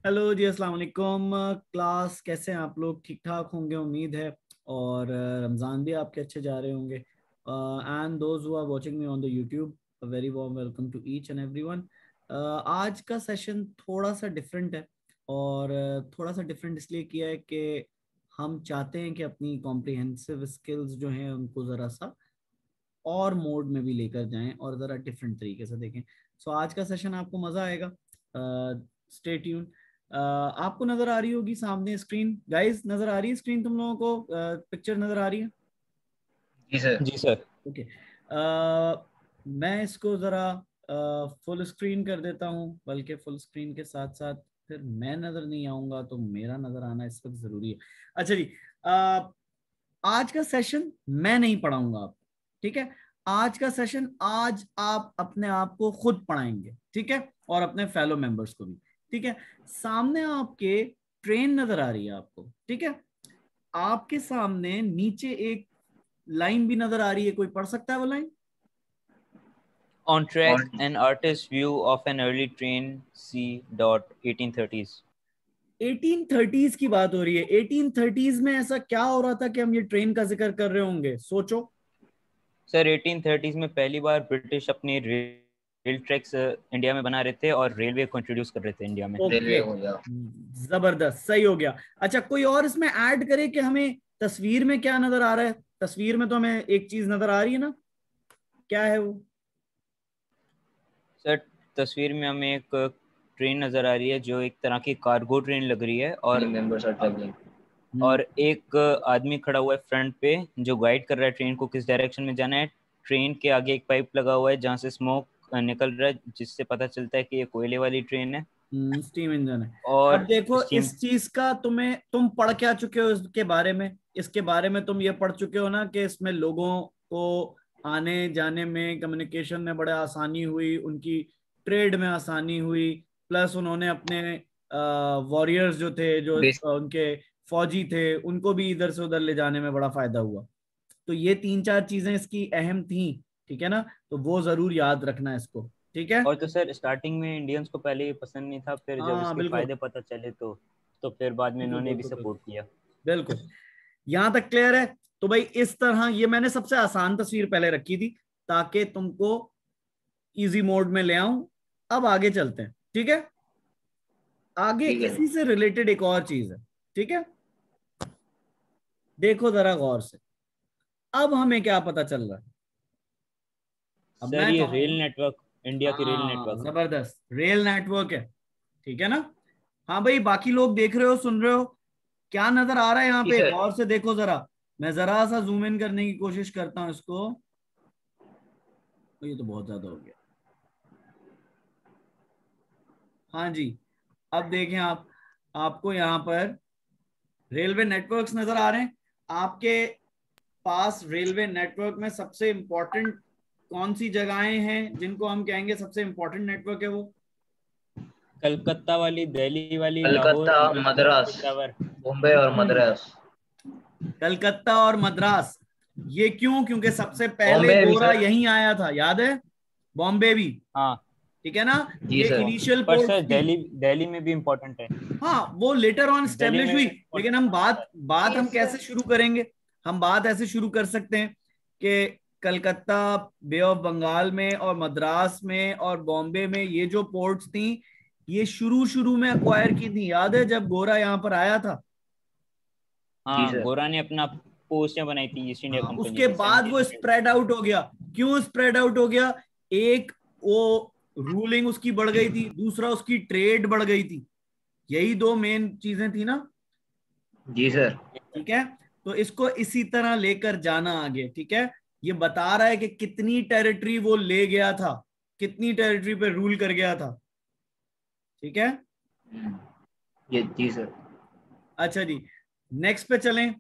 Hello जी, अस्सलाम वालेकुम। Class कैसे हैं आप लोग? ठीक ठाक होंगे उम्मीद है। और रमज़ान भी आपके अच्छे जा रहे होंगे। And those who are watching me on the YouTube, a very warm welcome to each and everyone. आज का सेशन थोड़ा सा डिफरेंट है। और थोड़ा सा डिफरेंट इसलिए किया है कि हम चाहते हैं कि अपनी कॉम्प्रिहेंसिव स्किल्स जो हैं उनको ज़रा सा और मोड में भी लेकर जाएं और ज़रा डिफरेंट तरीके से देखें। सो आज का सेशन आपको मज़ा आएगा। Stay tune. आपको नज़र आ रही होगी सामने स्क्रीन? गाइस, नज़र आ रही है स्क्रीन तुम लोगों को? पिक्चर नज़र आ रही है? जी सर। जी सर। ओके। मैं इसको ज़रा फुल स्क्रीन कर देता हूँ, बल्कि फुल स्क्रीन के साथ साथ फिर मैं नज़र नहीं आऊँगा तो मेरा नज़र आना इस वक्त ज़रूरी है। अच्छा जी, आज का सेशन मैं नहीं पढ़ाऊंगा आप, ठीक है? आज का सेशन आज आप अपने आप को खुद पढ़ाएंगे, ठीक है? और अपने फेलो मेंबर्स को भी, ठीक है? सामने आपके ट्रेन नजर आ रही है आपको, ठीक है? आपके सामने नीचे एक लाइन भी नजर आ रही है, कोई पढ़ सकता है वो line? On track, an artist's view of an early train, C. 1830s. 1830s की बात हो रही है। 1830s में ऐसा क्या हो रहा था कि हम ये ट्रेन का जिक्र कर रहे होंगे? सोचो। सर 1830s में पहली बार ब्रिटिश अपने रेल ट्रैक्स इंडिया में बना रहे थे और रेलवे को इंट्रोड्यूस कर रहे थे इंडिया में। ओके, हो गया। जबरदस्त, सही हो गया। अच्छा, कोई और इसमें ऐड करे कि हमें तस्वीर में क्या नजर आ रहा है? तस्वीर में तो हमें एक चीज नजर आ रही है ना, क्या है वो? सर तस्वीर में हमें एक ट्रेन नजर आ रही है जो एक तरह की कार्गो ट्रेन लग रही है और मेंबर्स आर ट्रैवलिंग और एक आदमी खड़ा हुआ है फ्रंट पे जो गाइड कर रहा है ट्रेन को किस डायरेक्शन में जाना है। ट्रेन के आगे एक पाइप लगा हुआ है जहाँ से स्मोक निकल रहा है जिससे पता चलता है कि ये कोयले वाली ट्रेन है स्टीम इंजन है। अब और देखो, स्टीम। इस चीज का तुम पढ़ क्या चुके हो इसके बारे में? इसके बारे में तुम ये पढ़ चुके हो ना कि इसमें लोगों को आने जाने में, कम्युनिकेशन में बड़ा आसानी हुई, उनकी ट्रेड में आसानी हुई, प्लस उन्होंने अपने वॉरियर्स जो थे, जो उनके फौजी थे, उनको भी इधर से उधर ले जाने में बड़ा फायदा हुआ। तो ये तीन चार चीजें इसकी अहम थी, ठीक है ना? तो वो जरूर याद रखना इसको, ठीक है? और तो सर स्टार्टिंग में इंडियंस को पहले ये पसंद नहीं था, फिर जब हाँ इसके बिल्कुल फायदे पता चले तो फिर बाद में बिल्कुल इन्होंने भी बिल्कुल बिल्कुल सपोर्ट किया। बिल्कुल। यहां तक क्लियर है? तो भाई इस तरह, ये मैंने सबसे आसान तस्वीर पहले रखी थी ताकि तुमको इजी मोड में ले आऊं। अब आगे चलते हैं, ठीक है? आगे ठीक है। इसी से रिलेटेड एक और चीज है, ठीक है? देखो जरा गौर से, अब हमें क्या पता चल रहा है? अब सर मैं ये रेल चाहूंगा, नेटवर्क, इंडिया की रेल हाँ नेटवर्क है। जबरदस्त, रेल नेटवर्क है, ठीक है ना? हाँ भाई, बाकी लोग देख रहे हो, सुन रहे हो? क्या नजर आ रहा है यहाँ जी पे? सर। गौर से देखो जरा। मैं जरा सा जूम इन करने की कोशिश करता हूँ इसको। तो ये तो बहुत ज्यादा हो गया। हाँ जी, अब देखें आप, आपको यहाँ पर रेलवे नेटवर्क्स नजर आ रहे हैं। आपके पास रेलवे नेटवर्क में सबसे इंपॉर्टेंट कौन सी जगहें हैं जिनको हम कहेंगे सबसे इंपॉर्टेंट नेटवर्क है वो? कलकत्ता वाली, दिल्ली वाली, लाहौर, कलकत्ता, मद्रास, पेशावर। बॉम्बे और मद्रास। कलकत्ता और मद्रास। ये क्यों? क्योंकि सबसे पहले बॉम्बे भी गोरा सर। यहीं आया था, याद है? बॉम्बे भी, हाँ। ठीक है ना? जी ये सर। इनिशियल पर पोर्ट्स सर थी। दिल्ली दिल्ली में भी इम्पोर्टेंट है। हाँ, वो लेटर ऑन दिल्ली स्टेब्लिश में हुई। भी लेकिन इम्पोर्टेंट हम है बात सर। बात हम कैसे शुरू करेंगे? हम बात ऐसे शुरू कर सकते हैं कि कलकत्ता, बे ऑफ बंगाल में और मद्रास में और बॉम्बे में ये जो पोर्ट्स थी, ये शुरू शुरू में अक्वायर की थी, याद है जब गोरा यहाँ पर आया था? जी हाँ, सर। गोरा ने अपना पोस्टें बनाई थी ईस्ट इंडिया हाँ, कंपनी उसके की बाद वो 1700। स्प्रेड आउट हो गया। क्यों स्प्रेड आउट हो गया? एक, वो रूलिंग उसकी बढ़ गई थी, दूसरा उसकी ट्रेड बढ़ गई थी। यही दो मेन चीजें थी ना, जी सर। ठीक है? तो इसको इसी तरह लेकर जाना आगे, ठीक है? ये बता रहा है कि कितनी टेरिटरी वो ले गया था, कितनी टेरिटरी पे रूल कर गया था, ठीक है? ये जी सर। अच्छा जी, नेक्स्ट पे चलें।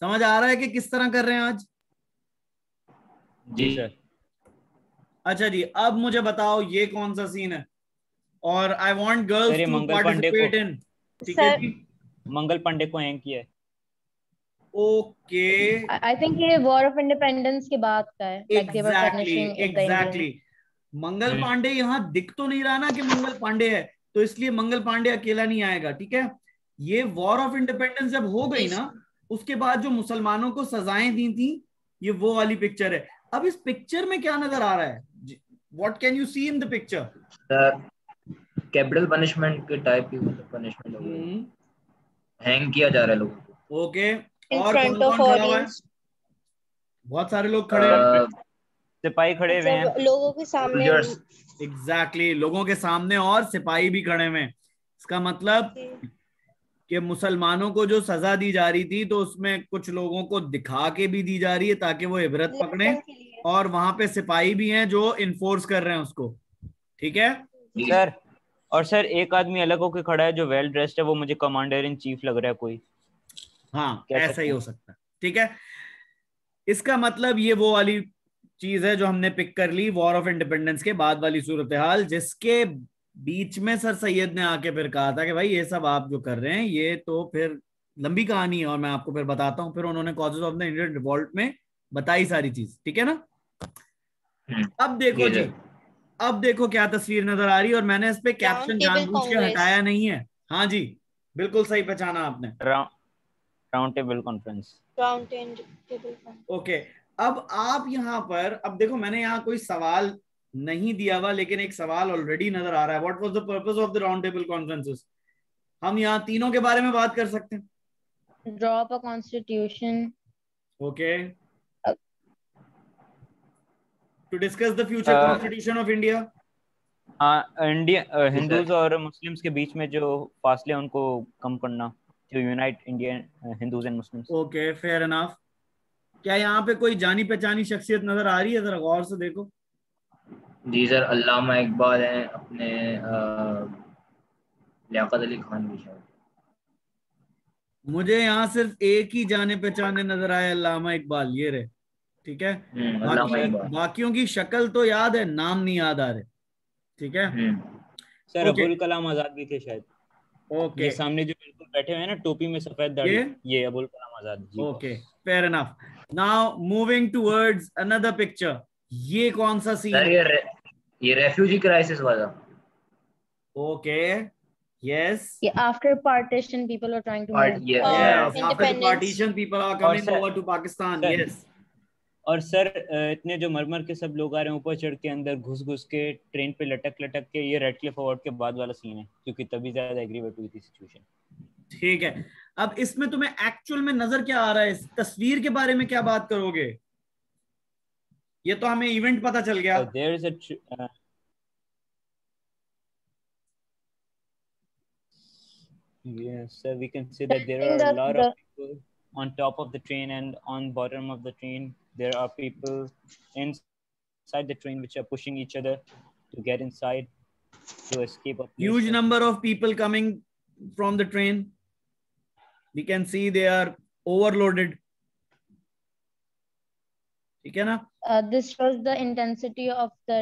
समझ आ रहा है कि किस तरह कर रहे हैं आज? जी जी सर। अच्छा जी, अब मुझे बताओ ये कौन सा सीन है? और आई वांट सर गर्ल्स ये टू मंगल पांडे को, पार्टिसिपेट इन, ठीक है सर जी? मंगल पांडे को हैंग किया है। ओके, आई थिंक ये वॉर ऑफ इंडिपेंडेंस के बाद का है, like they were exactly finishing the exactly. Indian. Mangal Pandey यहाँ दिख तो नहीं रहा ना कि मंगल पांडे है, तो इसलिए मंगल पांडे अकेला नहीं आएगा, ठीक है। ये वॉर ऑफ इंडिपेंडेंस जब हो गई ना, उसके बाद जो मुसलमानों को सजाएं दी थी, ये वो वाली पिक्चर है। अब इस पिक्चर में क्या नजर आ रहा है? What can you see in the picture? Capital punishment के टाइप की पनिशमेंट हो गई, हैंग किया जा रहा है लोगों को। ओके, और कौन कौन खड़ा हुआ है? बहुत सारे लोग खड़े हैं, सिपाही खड़े हुए हैं लोगों के सामने। एग्जैक्टली, लोगों के सामने, और सिपाही भी खड़े हुए हैं। इसका मतलब कि मुसलमानों को जो सजा दी जा रही थी, तो उसमें कुछ लोगों को दिखा के भी दी जा रही है ताकि वो इबरत पकड़े, और वहां पे सिपाही भी हैं जो इन्फोर्स कर रहे हैं उसको, ठीक है सर। और सर एक आदमी अलग होकर खड़ा है जो वेल ड्रेस्ड है, वो मुझे कमांडर इन चीफ लग रहा है कोई। हाँ, ऐसा ही हो सकता है, ठीक है। इसका मतलब ये वो वाली चीज है जो हमने पिक कर ली, वॉर ऑफ इंडिपेंडेंस के बाद वाली सूरत हाल, जिसके बीच में सर सैयद ने आके फिर कहा था कि भाई ये सब आप जो कर रहे हैं ये तो फिर लंबी कहानी है, और मैं आपको फिर बताता हूँ। फिर उन्होंने causes of the Indian revolt में बताई सारी चीज, ठीक है ना। अब देखो जी, अब देखो क्या तस्वीर नजर आ रही है, और मैंने इस पे कैप्शन जानबूझ के हटाया नहीं है। हाँ जी, बिल्कुल सही पहचाना आपने, राउंड टेबल कॉन्फ्रेंस। ओके, अब आप यहाँ पर, अब देखो मैंने यहाँ कोई सवाल नहीं दिया हुआ, लेकिन एक सवाल ऑलरेडी नजर आ रहा है। What was the purpose of the round table conferences? हम यहाँ तीनों के बारे में बात कर सकते हैं। Draw up a constitution, okay, to discuss the future constitution of India. India Hindus और मुस्लिम्स के बीच में जो फासले हैं उनको कम करना, to unite Indian Hindus and Muslims. Okay, fair enough. क्या यहाँ पे कोई जानी पहचानी शख्सियत नजर आ रही है? जरा गौर से देखो। जी सर, अल्लामा इकबाल हैं, अपने लियाकत अली खान भी शायद। मुझे यहाँ सिर्फ एक ही जाने पहचाने नजर आए, अल्लामा इकबाल, ये रहे, ठीक है। बाकियों की शक्ल तो याद है, नाम नहीं याद आ रहे, ठीक है सर। अबुल कलाम आजाद भी थे शायद। ओके, ये सामने जो बिल्कुल बैठे हुए हैं ना टोपी में सफेद दाढ़ी, ये Abul Kalam Azad ji. Okay, fair enough. Now moving towards another picture. ये कौन सा सीन है? ये रेफ्यूजी क्राइसिस वाला। Okay, yes, after partition people are trying to move, yes, after the partition people are coming over to Pakistan, yes। और sir इतने जो मरमर के सब लोग आ रहे हैं ऊपर चढ़ के, अंदर घुस घुस के, ट्रेन पे लटक लटक के, ये रेडक्लिफ अवार्ड के बाद वाला सीन है, क्योंकि तभी ज्यादा एग्रीवेट हुई थी सिचुएशन। ठीक है, अब इसमें तुम्हें एक्चुअल में नजर क्या आ रहा है? इस तस्वीर के बारे में क्या बात करोगे? ये तो हमें इवेंट पता चल गया। There is a yes, so we can see that there are a lot of people on top of the train, and on bottom of the train there are people inside the train which are pushing each other to get inside to escape a place. Huge number of people coming from the train. We can see they are overloaded. ठीक है ना? This shows the intensity of the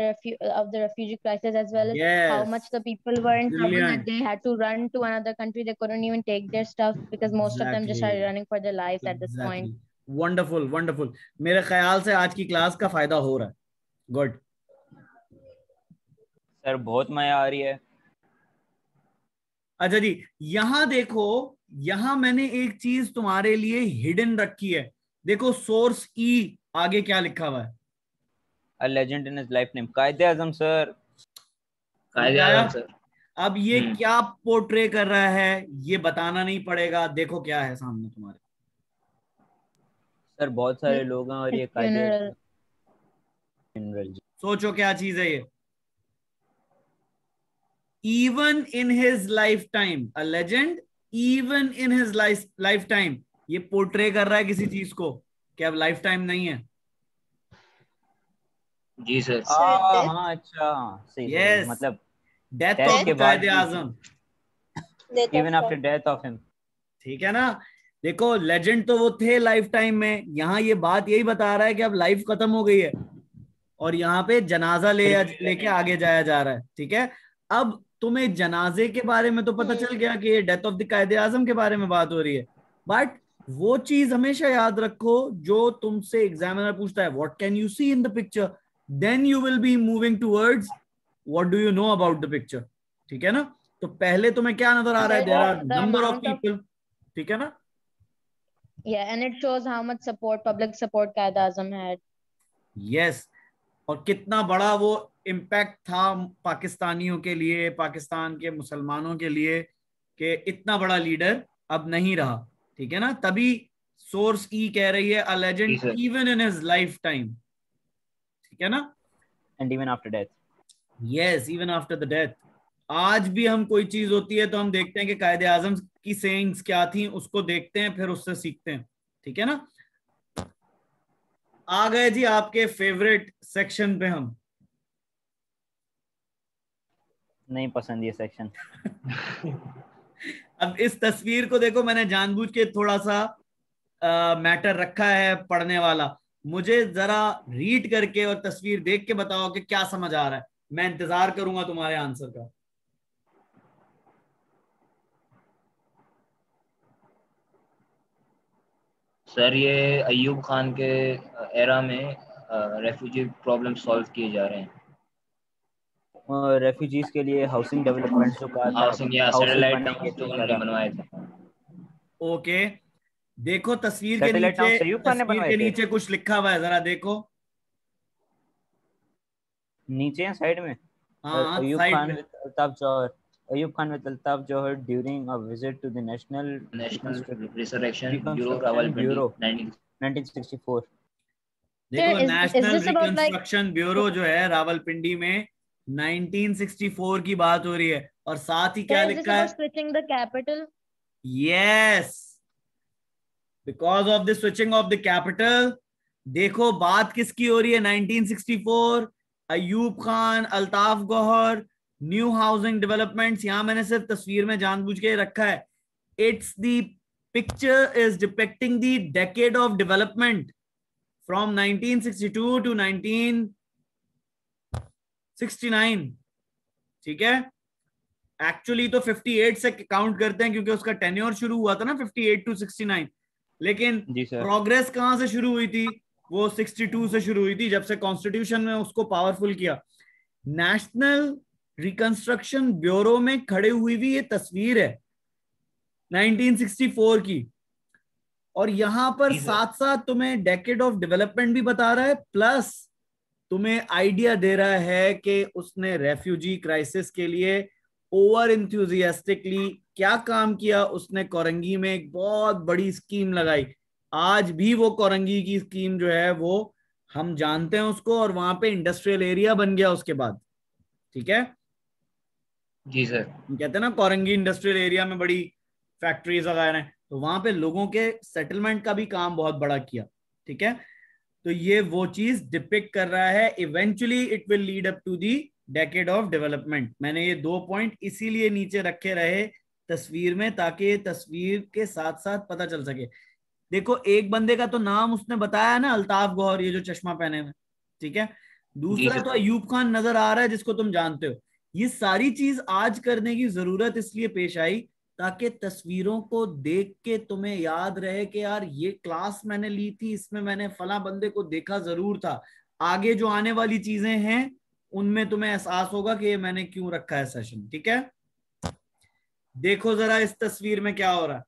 refugee crisis, as well as how much the people were in trouble that they had to run to another country. They couldn't even take their stuff because most of them just started running for their lives at this point. Wonderful, wonderful. मेरे ख्याल से आज की class का फायदा हो रहा है। गुड सर, बहुत मजा आ रही है। अच्छा जी, यहाँ देखो, यहाँ मैंने एक चीज तुम्हारे लिए हिडन रखी है। देखो सोर्स ई, आगे क्या लिखा हुआ है? A legend in his lifetime. कायदे आजम सर। कायदे आजम सर। अब ये क्या पोर्ट्रे कर रहा है ये बताना नहीं पड़ेगा। देखो क्या है सामने तुम्हारे। सर बहुत सारे लोग हैं और ये कायदे। सोचो क्या चीज है ये। Even in his lifetime, a legend, even in his lifetime, ये पोर्ट्रे कर रहा है किसी चीज को, क्या अब लाइफ टाइम नहीं है? जी सर। हाँ अच्छा, सही। yes, मतलब डेथ ऑफ कायदे आजम, even after death of him। ठीक है ना? देखो लेजेंड तो वो थे लाइफ टाइम में, यहाँ ये बात यही बता रहा है कि अब लाइफ खत्म हो गई है और यहाँ पे जनाजा लेके आगे जाया जा रहा है। ठीक है, अब तुम्हें जनाजे के बारे में तो पता चल गया कि ये डेथ ऑफ द कायदे आजम के बारे में बात हो रही है, बट वो चीज हमेशा याद रखो जो तुमसे एग्जामिनर पूछता है, what can you see in the picture? then you will be moving towards what do you know about the picture. ठीक है ना? तो पहले तुम्हें क्या नजर आ रहा है? There are number of people. ठीक है ना? Yeah, and it shows how much support, public support Quaid-e-Azam had. Yes. और कितना बड़ा वो इम्पैक्ट था पाकिस्तानियों के लिए, पाकिस्तान के मुसलमानों के लिए, कि इतना बड़ा लीडर अब नहीं रहा. ठीक है ना? तभी सोर्स ई कह रही है a legend even in his life time. ठीक है ना? And even after death. Yes, even after the death. आज भी हम कोई चीज होती है तो हम देखते हैं कि कायदे आजम की सेइंग्स क्या थी, उसको देखते हैं, फिर उससे सीखते हैं. ठीक है ना? आ गए जी आपके फेवरेट सेक्शन पे. हम नहीं पसंद ये सेक्शन. अब इस तस्वीर को देखो, मैंने जानबूझ के थोड़ा सा मैटर रखा है पढ़ने वाला. मुझे जरा रीड करके और तस्वीर देख के बताओ कि क्या समझ आ रहा है. मैं इंतजार करूंगा तुम्हारे आंसर का. सर ये अयूब खान के एरा में रेफ्यूजी प्रॉब्लम सॉल्व किए जा रहे हैं. रेफ्यूजीज के लिए हाउसिंग डेवलपमेंट जो कहा था, हाउसिंग या सैटेलाइट टाउन्स जो उन्होंने बनवाए थे. ओके, देखो तस्वीर के नीचे कुछ लिखा हुआ है, जरा देखो. नीचे साइड में Ayub Khan with Altaf Johar. Ayub Khan with Altaf Johar during a visit to the National Resurrection Bureau, Rawalpindi, 1964. देखो, नेशनल रिकंस्ट्रक्शन ब्यूरो जो है रावलपिंडी में 1964 की बात हो रही है. और साथ ही क्या लिखा है? Switching the capital. Yes, because of the switching of the capital. देखो बात किसकी हो रही है? 1964, Ayub Khan, Altaf Gauhar, new housing developments. यहां मैंने सिर्फ तस्वीर में जानबूझ के रखा है. It's the picture is depicting the decade of development from 1962 to 1969. ठीक है? एक्चुअली तो 58 से काउंट करते हैं क्योंकि उसका टेन्योर शुरू हुआ था ना 58 टू 69. लेकिन प्रोग्रेस कहां से शुरू हुई थी? वो 62 से शुरू हुई थी, जब से कॉन्स्टिट्यूशन में उसको पावरफुल किया. नेशनल रिकंस्ट्रक्शन ब्यूरो में खड़े हुई भी ये तस्वीर है 1964 की. और यहां पर साथ साथ तुम्हें डेकेड ऑफ डेवलपमेंट भी बता रहा है, प्लस तुम्हें आइडिया दे रहा है कि उसने रेफ्यूजी क्राइसिस के लिए ओवर इंथुजियास्टिकली क्या काम किया. उसने कोरंगी में एक बहुत बड़ी स्कीम लगाई. आज भी वो कोरंगी की स्कीम जो है वो हम जानते हैं उसको, और वहां पे इंडस्ट्रियल एरिया बन गया उसके बाद. ठीक है जी सर. कहते हैं ना कोरंगी इंडस्ट्रियल एरिया में बड़ी फैक्ट्रीज लगा रहे हैं, तो वहां पे लोगों के सेटलमेंट का भी काम बहुत बड़ा किया. ठीक है? तो ये वो चीज डिपिक्ट कर रहा है. Eventually it will lead up to the decade of development. मैंने ये 2 पॉइंट इसीलिए नीचे रखे रहे तस्वीर में, ताकि तस्वीर के साथ साथ पता चल सके. देखो, एक बंदे का तो नाम उसने बताया ना, अल्ताफ गौहर, ये जो चश्मा पहने हुए. ठीक है? दूसरा तो अयूब खान नजर आ रहा है जिसको तुम जानते हो. ये सारी चीज आज करने की जरूरत इसलिए पेश आई ताकि तस्वीरों को देख के तुम्हें याद रहे कि यार ये क्लास मैंने ली थी, इसमें मैंने फला बंदे को देखा जरूर था. आगे जो आने वाली चीजें हैं उनमें तुम्हें एहसास होगा कि ये मैंने क्यों रखा है सेशन. ठीक है? देखो जरा इस तस्वीर में क्या हो रहा है.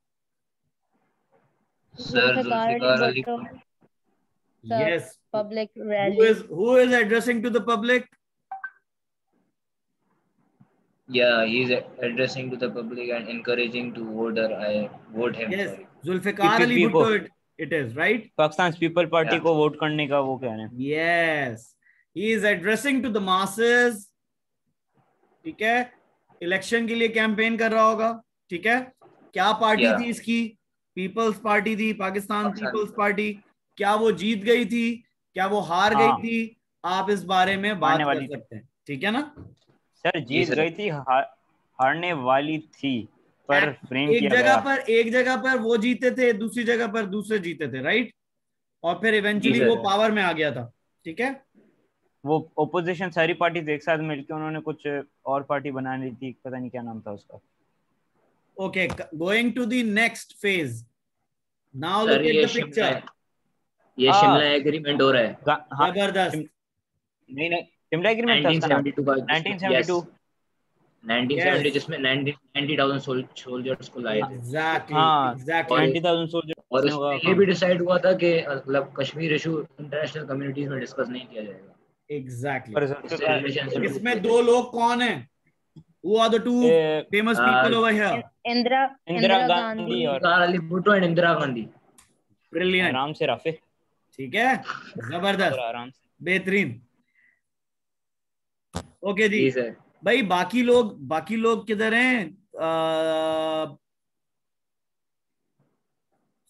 Yes, public rally. Who is addressing to the public? Yeah, he is addressing to the public and encouraging to vote him. Yes, Zulfikar Ali Bhutto it is, right? Pakistan People Party को vote करने का वो कहना है. Yes, he is addressing to the masses. ठीक है? Election के लिए कैंपेन कर रहा होगा. ठीक है? क्या पार्टी थी इसकी? पीपल्स पार्टी थी, पाकिस्तान पीपल्स पार्टी. क्या वो जीत गई थी? क्या वो हार गई थी? आप इस बारे में बात कर सकते हैं. ठीक है ना? सर जीत गई थी, हारने वाली थी, पर फ्रेम एक जगह पर वो जीते थे, दूसरी जगह पर दूसरे जीते थे, राइट? और फिर इवेंचुअली वो पावर में आ गया था. ठीक है? वो ओपोजिशन सारी पार्टी एक साथ मिलकर उन्होंने कुछ और पार्टी बना ली थी, पता नहीं क्या नाम था उसका. Okay, going to the next phase. Now look at the picture. ये शिमला एग्रीमेंट हो रहा है. जबरदस्त. नहीं नहीं, शिमला एग्रीमेंट था उसका नाम, 1972 का, 1972। 1970 जिसमें 90,000 सोल्जर्स को लाए थे। एग्जैक्टली हाँ, एग्जैक्टली 90,000 और सोल्जर्स ने उसमें होगा ये काम। भी डिसाइड हुआ था कि मतलब कश्मीर इशू इंटरनेशनल कम्युनिटीज में डिस्कस नहीं किया जाएगा। एग्जैक्टली। पर इससे रिलेशन इसमें दो लोग कौन है? Who are the two famous people over here? Indira Indira Indira Gandhi Gandhi. और अली भुट्टो एंड इंदिरा गांधी। ब्रिलियंट। आराम से राफे, ठीक है, जबरदस्त, आराम से। बेहतरीन। ओके जी जी सर। भाई, बाकी लोग किधर हैं?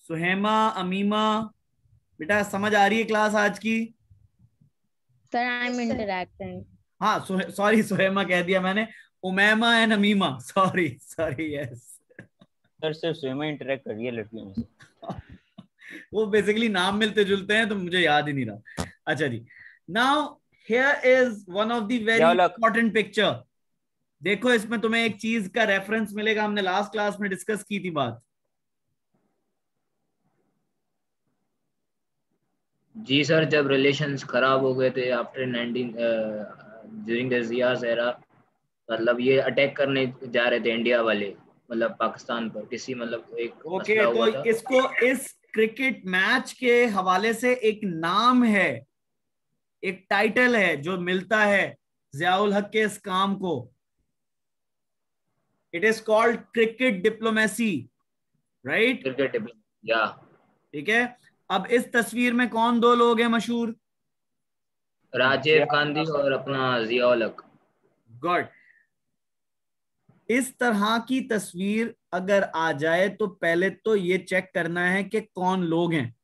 सुहेमा, अमीमा, बेटा समझ आ रही है क्लास आज की? Sir I am interacting. हाँ, सॉरी सुहेमा कह दिया मैंने, Umaima and Amima, sorry sorry, yes. Sir सिर्फ स्विमर इंटरेक्ट कर रही है लड़कियों में से। वो बेसिकली नाम मिलते जुलते हैं तो मुझे याद ही नहीं रहा। अच्छा जी, now here is one of the very important picture. देखो इसमें तुम्हें एक चीज का रेफरेंस मिलेगा, हमने लास्ट क्लास में डिस्कस की थी बात। जी सर, जब रिलेशंस खराब हो गए थे आफ्टर 19 ड्यूरिंग द जियास एरा, मतलब ये अटैक करने जा रहे थे इंडिया वाले, मतलब पाकिस्तान पर किसी मतलब एक ओके, मसला तो हुआ था। इसको इस क्रिकेट मैच के हवाले से एक नाम है, एक टाइटल है जो मिलता है जियाउल हक के इस काम को। It is called cricket diplomacy, right? Cricket या। ठीक है, अब इस तस्वीर में कौन दो लोग हैं मशहूर? राजीव गांधी और अपना जियाउल हक। गॉड, इस तरह की तस्वीर अगर आ जाए तो पहले तो ये चेक करना है कि कौन लोग हैं,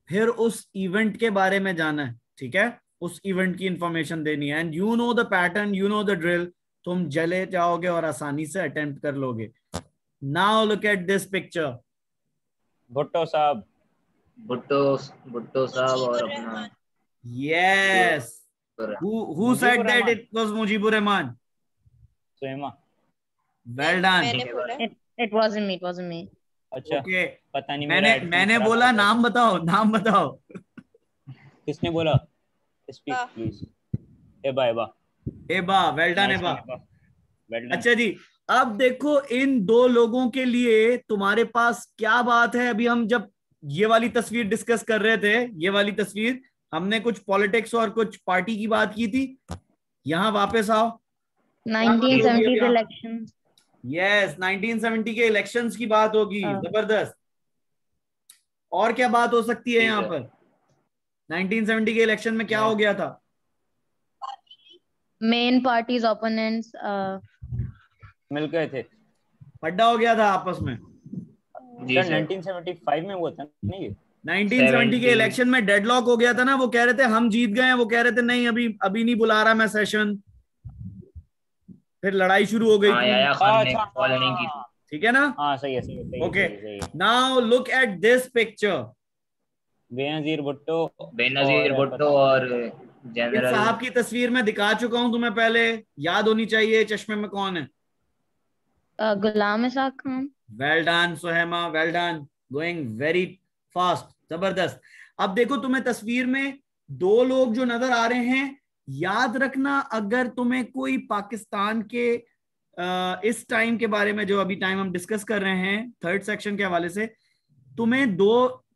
फिर उस इवेंट के बारे में जाना है, ठीक है? उस इवेंट की इंफॉर्मेशन देनी है, and you know the pattern, you know the drill, तुम जले जाओगे और आसानी से अटेम्प्ट कर लोगे। Now look at this picture. Bhutto साहब, भुट्टो साहब और अपना yes, who said that it was Mujibur Rahman? Swima. Well done. It wasn't me, it wasn't me. अच्छा, ओके, पता नहीं, मैंने बोला नाम बताओ, नाम बताओ। किसने बोला? Speak please. एबा एबा एबा, वेल डन एबा। Well done. अच्छा जी, अब देखो इन दो लोगों के लिए तुम्हारे पास क्या बात है। अभी हम जब ये वाली तस्वीर डिस्कस कर रहे थे, ये वाली तस्वीर, हमने कुछ पॉलिटिक्स और कुछ पार्टी की बात की थी। यहां वापस आओ। 1970 इलेक्शन। यस, 1970 के इलेक्शंस की बात होगी। जबरदस्त। और क्या बात हो सकती है यहाँ पर? 1970 के इलेक्शन में क्या हो गया था? मेन पार्टीज ओपोनेंट्स मिल गए थे, पड्डा हो गया था आपस में। सर 1975 में हुआ था नहीं? 1970 के इलेक्शन में डेडलॉक हो गया था ना, वो कह रहे थे हम जीत गए हैं, वो कह रहे थे नहीं अभी नहीं बुला रहा मैं सेशन, फिर लड़ाई शुरू हो गई थी। याया खान ने कॉल नहीं की थी। ठीक है ना? हाँ सही है, सही है। Okay, now look at this picture. Benazir Bhutto और जनरल साहब की तस्वीर में दिखा चुका हूं तुम्हें पहले, याद होनी चाहिए। चश्मे में कौन है? Ghulam Ishaq Khan. Well done Suhema, well done, going very fast, जबरदस्त। अब देखो तुम्हें तस्वीर में दो लोग जो नजर आ रहे हैं, याद रखना अगर तुम्हें कोई पाकिस्तान के इस टाइम के बारे में, जो अभी टाइम हम डिस्कस कर रहे हैं थर्ड सेक्शन के हवाले से,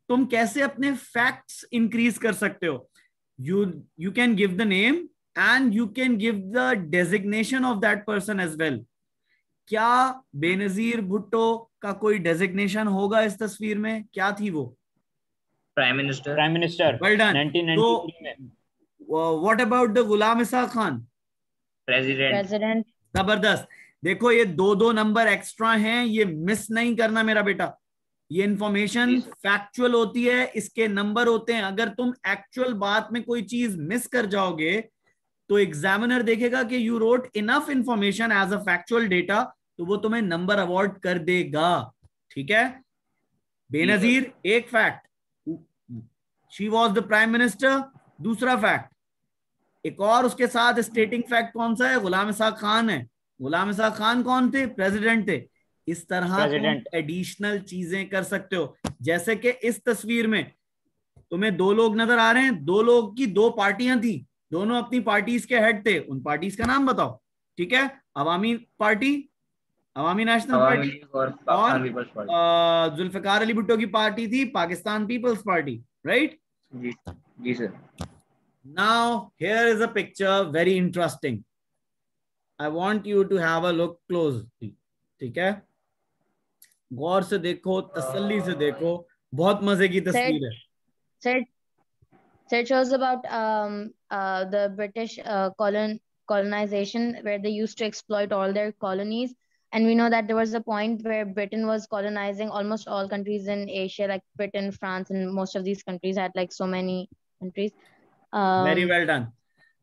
तुम कैसे अपने फैक्ट्स इंक्रीज कर सकते हो। You can give the name and you can give the designation of that person as well. क्या बेनजीर भुट्टो का कोई डेजिग्नेशन होगा इस तस्वीर में? क्या थी वो? Prime minister. Well done. 1993 में। What about the Ghulam Ishaq Khan? President. जबरदस्त। देखो ये दो नंबर एक्स्ट्रा हैं, ये मिस नहीं करना मेरा बेटा। ये इंफॉर्मेशन फैक्चुअल होती है, इसके नंबर होते हैं। अगर तुम एक्चुअल बात में कोई चीज मिस कर जाओगे तो एग्जामिनर देखेगा कि you wrote enough information as a factual data, तो वो तुम्हें नंबर अवॉर्ड कर देगा। ठीक है? बेनजीर एक fact, she was the prime minister दूसरा फैक्ट। एक और उसके साथ स्टेटिंग फैक्ट कौन सा है? गुलाम इसाक खान है। गुलाम इसाक खान कौन थे? प्रेसिडेंट थे। इस तरह तुम एडिशनल चीजें कर सकते हो, जैसे कि इस तस्वीर में तुम्हें दो लोग नजर आ रहे हैं, दो लोग की दो पार्टियां थी, दोनों अपनी पार्टीज के हेड थे, उन पार्टीज का नाम बताओ। ठीक है, Awami party, Awami national party, और जुल्फिकार अली भुट्टो की पार्टी थी पाकिस्तान पीपल्स पार्टी, राइट? जी sir. Now here is a picture very interesting, I want you to have a look closely. ठीक है, गौर से देखो, तसल्ली से देखो, बहुत मजे की तस्वीर है। Sir, it shows about the British colonization, where they used to exploit all their colonies. And we know that there was a point where Britain was colonizing almost all countries in Asia, like Britain, France, and most of these countries had like so many countries. Very well done.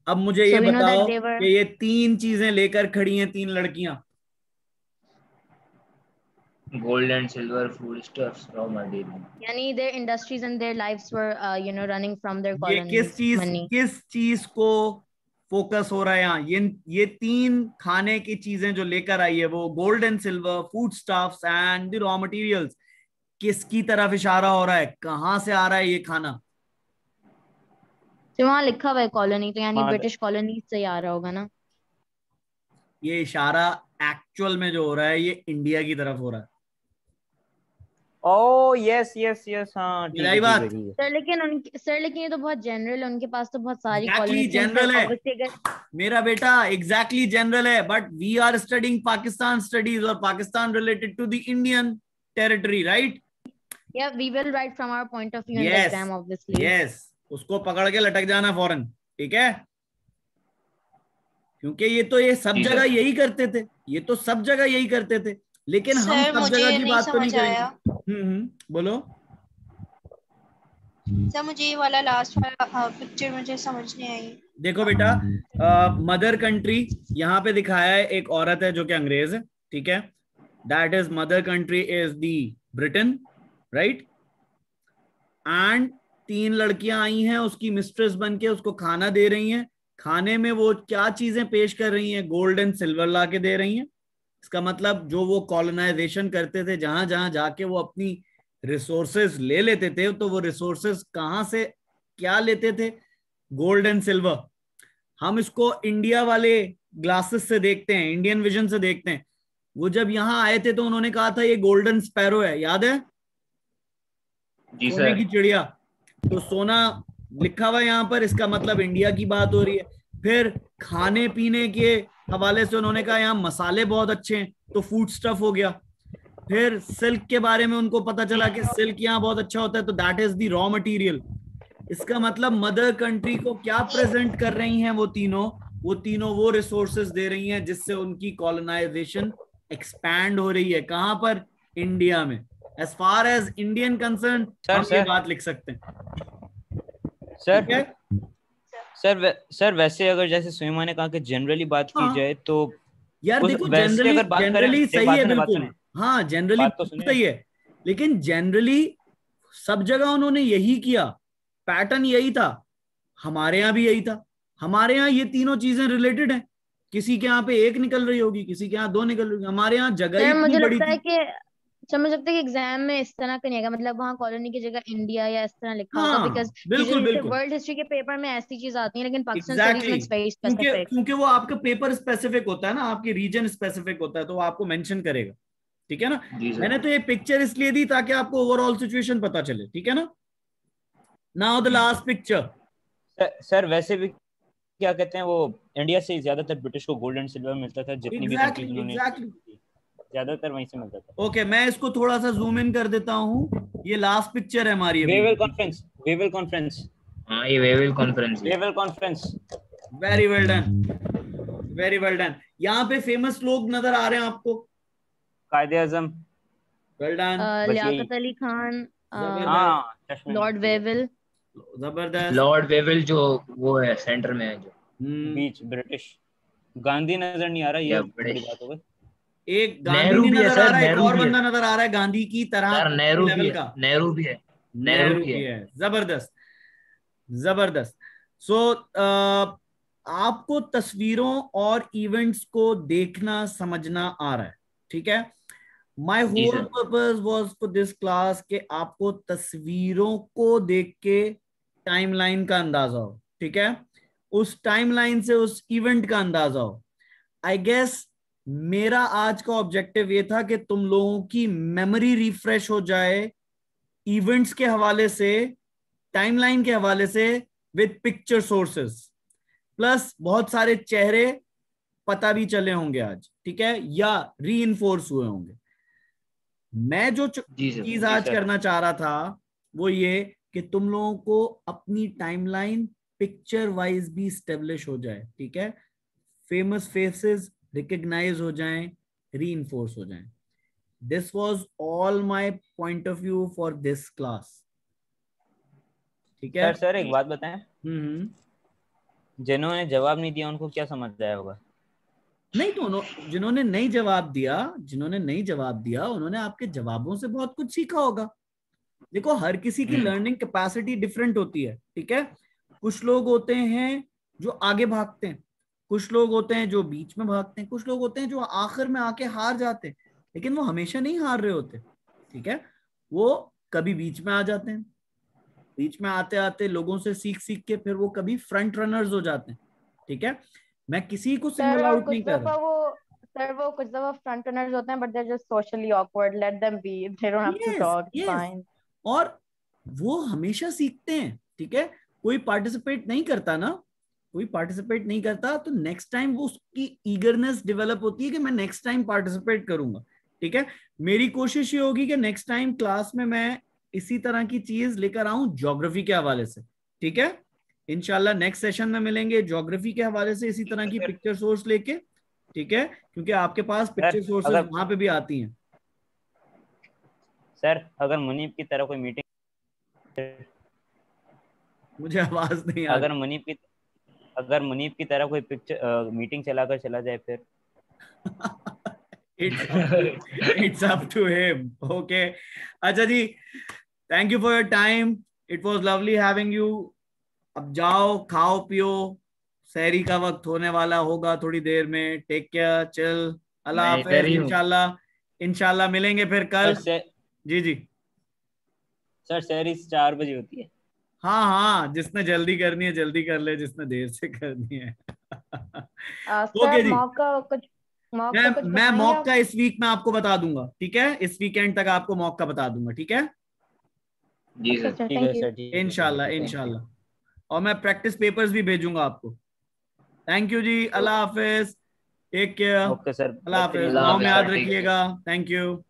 अब मुझे ये बताओ कि ये तीन चीजें लेकर खड़ी हैं तीन लड़कियां। Gold and silver, foodstuffs, raw material. यानी their industries and their lives were running from their colonies. ये किस चीज को फोकस हो रहा है यहाँ? ये तीन खाने की चीजें जो लेकर आई है, वो gold and silver, food stuffs and the raw materials, किसकी तरफ इशारा हो रहा है? कहाँ से आ रहा है ये खाना? तो वहां लिखा हुआ है कॉलोनी, तो यानी ब्रिटिश कॉलोनी से ही आ रहा होगा ना। ये इशारा एक्चुअल में जो हो रहा है ये इंडिया की तरफ हो रहा है। ओह यस यस यस, हाँ ठीक है बात सर। लेकिन ये तो बहुत जनरल है, उनके पास तो बहुत सारी कॉलोनी जनरल है मेरा बेटा, एग्जैक्टली जनरल है, but we are studying Pakistan studies, और Pakistan related to the Indian territory, right? या we will write from our point of view in the exam obviously. Yes, उसको पकड़ के लटक जाना फौरन, ठीक है? क्योंकि ये सब जगह यही करते थे, ये तो सब जगह यही करते थे, लेकिन हम सब जगह की बात तो नहीं करेंगे। बोलो सर, मुझे ये वाला लास्ट वाला पिक्चर मुझे समझ नहीं आई। देखो बेटा, मदर कंट्री यहाँ पे दिखाया है, एक औरत है जो कि अंग्रेज है, ठीक है? That is mother country is the Britain, right? And तीन लड़कियां आई हैं उसकी मिस्ट्रेस बन के, उसको खाना दे रही हैं। खाने में वो क्या चीजें पेश कर रही हैं? गोल्ड एंड सिल्वर ला के दे रही हैं। इसका मतलब जो वो कॉलोनाइजेशन करते थे, जहां जहां जाके वो अपनी रिसोर्सेज ले लेते थे, तो वो रिसोर्सेज कहां से क्या लेते थे? Gold and silver. हम इसको इंडिया वाले ग्लासेस से देखते हैं, इंडियन विजन से देखते हैं। वो जब यहाँ आए थे तो उन्होंने कहा था ये गोल्डन स्पैरो है, याद है? जी सोने सर। की चिड़िया। तो सोना लिखा हुआ यहाँ पर, इसका मतलब इंडिया की बात हो रही है। फिर खाने पीने के हवाले से उन्होंने कहा यहाँ मसाले बहुत अच्छे हैं, तो फूड स्टफ हो गया। फिर सिल्क के बारे में उनको पता चला कि सिल्क यहाँ बहुत अच्छा होता है, तो that is the raw material. इसका मतलब मदर कंट्री को क्या प्रेजेंट कर रही हैं वो तीनों वो रिसोर्सेज दे रही हैं जिससे उनकी कॉलोनाइजेशन एक्सपैंड हो रही है। कहां पर? इंडिया में। As far as Indian concern हम ये बात लिख सकते हैं। सर वैसे अगर जैसे सुयमा ने कहा कि जनरली बात की जाए तो यार देखो, जनरली सही है बिल्कुल, हाँ जनरली तो सही है, लेकिन जनरली सब जगह उन्होंने यही किया, पैटर्न यही था। हमारे यहाँ भी यही था। हमारे यहाँ ये तीनों चीजें रिलेटेड हैं। किसी के यहाँ पे एक निकल रही होगी, किसी के यहाँ दो निकल रही होगी। हमारे यहाँ जगह ही मुझे बड़ी लगता है कि समझ सकते हैं कि एग्जाम में इस तरह का नहीं आएगा, मतलब वहाँ कॉलोनी की जगह इंडिया या इस तरह लिखा होगा, बिकॉज यूजुअली वर्ल्ड हिस्ट्री के पेपर में ऐसी चीज आती है, लेकिन पाकिस्तान स्टडीज में इट्स वेरी स्पेसिफिक। क्योंकि वो आपका पेपर स्पेसिफिक होता है ना, आपके रीजन स्पेसिफिक होता है, तो वो आपको मेंशन करेगा, ठीक है ना? मैंने तो ये पिक्चर इसलिए दी ताकि आपको ओवरऑल सिचुएशन पता चले, ठीक है ना? Now the last picture. Sir वैसे भी क्या कहते हैं, वो इंडिया से ज्यादातर ब्रिटिश को गोल्ड एंड सिल्वर मिलता था, जितनी भी कंट्रीज उन्होंने ज्यादातर वहीं से मिलता था। ओके, मैं इसको थोड़ा सा जूम इन कर देता हूँ। ये लास्ट पिक्चर है हमारी। Wavell conference. हाँ, ये Wavell conference. Very well done. यहाँ पे फेमस लोग नजर आ रहे हैं आपको? Quaid-e Azam, well done. Liaquat Ali Khan, lord Wavell. जबरदस्त। लॉर्ड वेवल जो वो है सेंटर में है, जो बीच ब्रिटिश। गांधी नजर नहीं आ रहा, ये बड़ी बात हो गई। एक गांधी भी नजर आ रहा है, एक और बंदा नजर आ रहा है गांधी की तरह, नेहरू भी है। जबरदस्त। सो आपको तस्वीरों और इवेंट्स को देखना समझना आ रहा है, ठीक है? My whole purpose was for this class के आपको तस्वीरों को देख के टाइमलाइन का अंदाजा हो, ठीक है? उस टाइमलाइन से उस इवेंट का अंदाजा हो। आई गेस मेरा आज का ऑब्जेक्टिव ये था कि तुम लोगों की मेमोरी रिफ्रेश हो जाए इवेंट्स के हवाले से, टाइमलाइन के हवाले से, विद पिक्चर सोर्सेस, प्लस बहुत सारे चेहरे पता भी चले होंगे आज, ठीक है, या रीइंफोर्स हुए होंगे। मैं जो चीज आज करना चाह रहा था वो ये कि तुम लोगों को अपनी टाइमलाइन पिक्चर वाइज भी स्टेब्लिश हो जाए, ठीक है, फेमस फेसेस रिकग्नाइज हो जाएं, रीइंफोर्स हो जाएं। This was all my point of view for this class, ठीक है। सर एक बात बताएं, जिन्होंने जवाब नहीं दिया उनको क्या समझ आया होगा? नहीं तो जिन्होंने नहीं जवाब दिया उन्होंने आपके जवाबों से बहुत कुछ सीखा होगा। देखो हर किसी की लर्निंग कैपेसिटी डिफरेंट होती है, ठीक है। कुछ लोग होते हैं जो आगे भागते हैं, कुछ लोग होते हैं जो बीच में भागते हैं, कुछ लोग होते हैं जो आखिर में आके हार जाते हैं, लेकिन वो हमेशा नहीं हार रहे होते, ठीक है। वो कभी बीच में आ जाते हैं, बीच में आते आते लोगों से सीख सीख के फिर वो कभी फ्रंट रनर्स हो जाते हैं, ठीक है। मैं किसी को सिंगल आउट नहीं कर रहा। वो कुछ दफा फ्रंट रनर्स होते हैं, but they are just socially awkward, let them be, they don't have to talk, fine. और वो हमेशा सीखते हैं, ठीक है। कोई पार्टिसिपेट नहीं करता ना, कोई पार्टिसिपेट नहीं करता तो नेक्स्ट टाइम वो उसकी ईगरनेस डेवलप होती है कि मैं नेक्स्ट टाइम पार्टिसिपेट करूंगा, ठीक है। मेरी कोशिश ये होगी कि नेक्स्ट टाइम क्लास में मैं इसी तरह की चीज लेकर आऊं ज्योग्राफी के हवाले से, ठीक है। इंशाल्लाह नेक्स्ट सेशन में मिलेंगे ज्योग्राफी के हवाले से इसी तरह की पिक्चर सोर्स लेके, ठीक है, क्योंकि आपके पास पिक्चर सोर्सेज वहां पे भी आती हैं। सर अगर मुनीब की तरह कोई मीटिंग, मुझे आवाज नहीं आ रही। अगर मुनीब की तरह कोई पिक्चर मीटिंग चलाकर चला जाए फिर it's up to him. Okay. अच्छा जी, thank you for your time. It was lovely having you. अब जाओ खाओ पियो, सहरी का वक्त होने वाला होगा थोड़ी देर में। टेक केयर, चिल, अल्लाह हाफिज। इंशाल्लाह मिलेंगे फिर कल। जी जी सर, सहरी 4 बजे होती है। हाँ हाँ, जिसने जल्दी करनी है जल्दी कर ले, जिसने देर से करनी है। ओके जी, मैं मॉक का इस वीक में आपको बता दूंगा, ठीक है। इस वीकेंड तक आपको मॉक का बता दूंगा, ठीक है जी सर, ठीक है सर, इंशाल्लाह। और मैं प्रैक्टिस पेपर्स भी भेजूंगा आपको। थैंक यू जी, अल्लाह हाफिज, टेक केयर। ओके सर, अल्लाह हाफिज, दुआ में याद रखिएगा। Thank you.